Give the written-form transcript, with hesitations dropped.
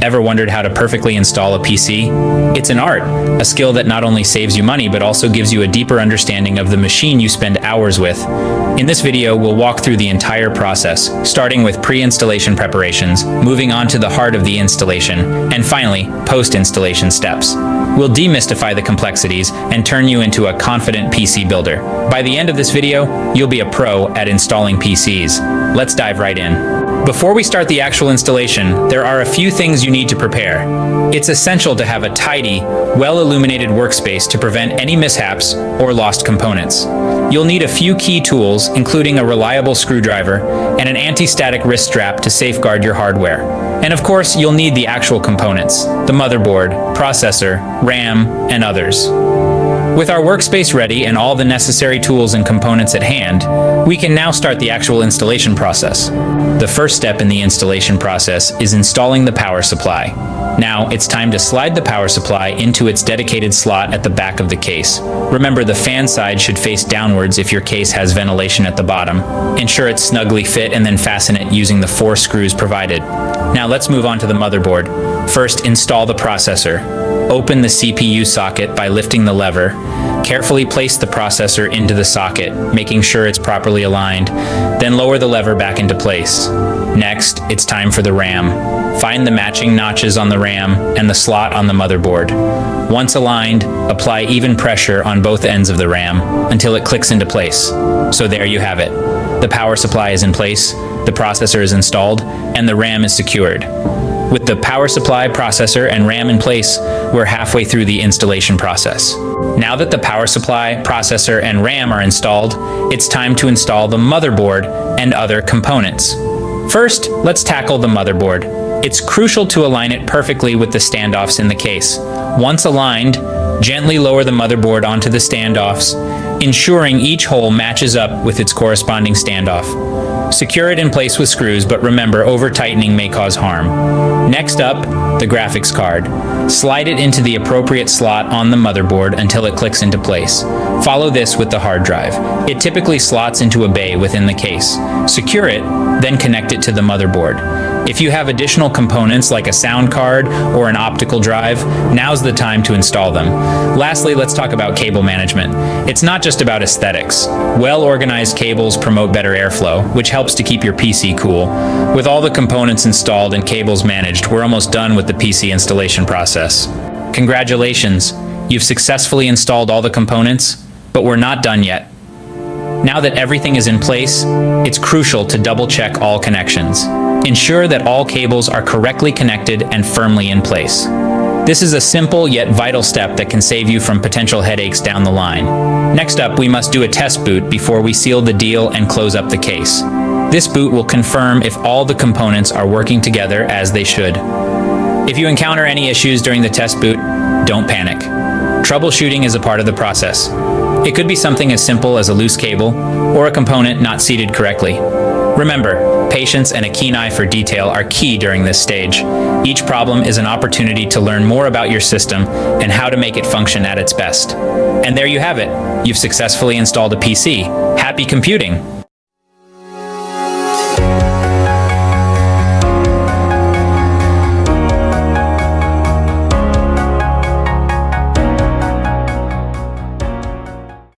Ever wondered how to perfectly install a PC? It's an art, a skill that not only saves you money but also gives you a deeper understanding of the machine you spend hours with. In this video, we'll walk through the entire process, starting with pre-installation preparations, moving on to the heart of the installation, and finally, post-installation steps. We'll demystify the complexities and turn you into a confident PC builder. By the end of this video, you'll be a pro at installing PCs. Let's dive right in. Before we start the actual installation, there are a few things you need to prepare. It's essential to have a tidy, well-illuminated workspace to prevent any mishaps or lost components. You'll need a few key tools, including a reliable screwdriver and an anti-static wrist strap to safeguard your hardware. And of course, you'll need the actual components: the motherboard, processor, RAM, and others. With our workspace ready and all the necessary tools and components at hand, we can now start the actual installation process. The first step in the installation process is installing the power supply. Now, it's time to slide the power supply into its dedicated slot at the back of the case. Remember, the fan side should face downwards if your case has ventilation at the bottom. Ensure it's snugly fit and then fasten it using the 4 screws provided. Now let's move on to the motherboard. First, install the processor. Open the CPU socket by lifting the lever. Carefully place the processor into the socket, making sure it's properly aligned. Then lower the lever back into place. Next, it's time for the RAM. Find the matching notches on the RAM and the slot on the motherboard. Once aligned, apply even pressure on both ends of the RAM until it clicks into place. So there you have it. The power supply is in place, the processor is installed, and the RAM is secured. With the power supply, processor, and RAM in place, we're halfway through the installation process. Now that the power supply, processor, and RAM are installed, it's time to install the motherboard and other components. First, let's tackle the motherboard. It's crucial to align it perfectly with the standoffs in the case. Once aligned, gently lower the motherboard onto the standoffs, ensuring each hole matches up with its corresponding standoff. Secure it in place with screws, but remember, over-tightening may cause harm. Next up, the graphics card. Slide it into the appropriate slot on the motherboard until it clicks into place. Follow this with the hard drive. It typically slots into a bay within the case. Secure it, then connect it to the motherboard. If you have additional components like a sound card or an optical drive, now's the time to install them. Lastly, let's talk about cable management. It's not just about aesthetics. Well-organized cables promote better airflow, which helps to keep your PC cool. With all the components installed and cables managed, we're almost done with the PC installation process. Congratulations! You've successfully installed all the components, but we're not done yet. Now that everything is in place, it's crucial to double-check all connections. Ensure that all cables are correctly connected and firmly in place. This is a simple yet vital step that can save you from potential headaches down the line. Next up, we must do a test boot before we seal the deal and close up the case. This boot will confirm if all the components are working together as they should. If you encounter any issues during the test boot, don't panic. Troubleshooting is a part of the process. It could be something as simple as a loose cable or a component not seated correctly. Remember, patience and a keen eye for detail are key during this stage. Each problem is an opportunity to learn more about your system and how to make it function at its best. And there you have it. You've successfully installed a PC. Happy computing!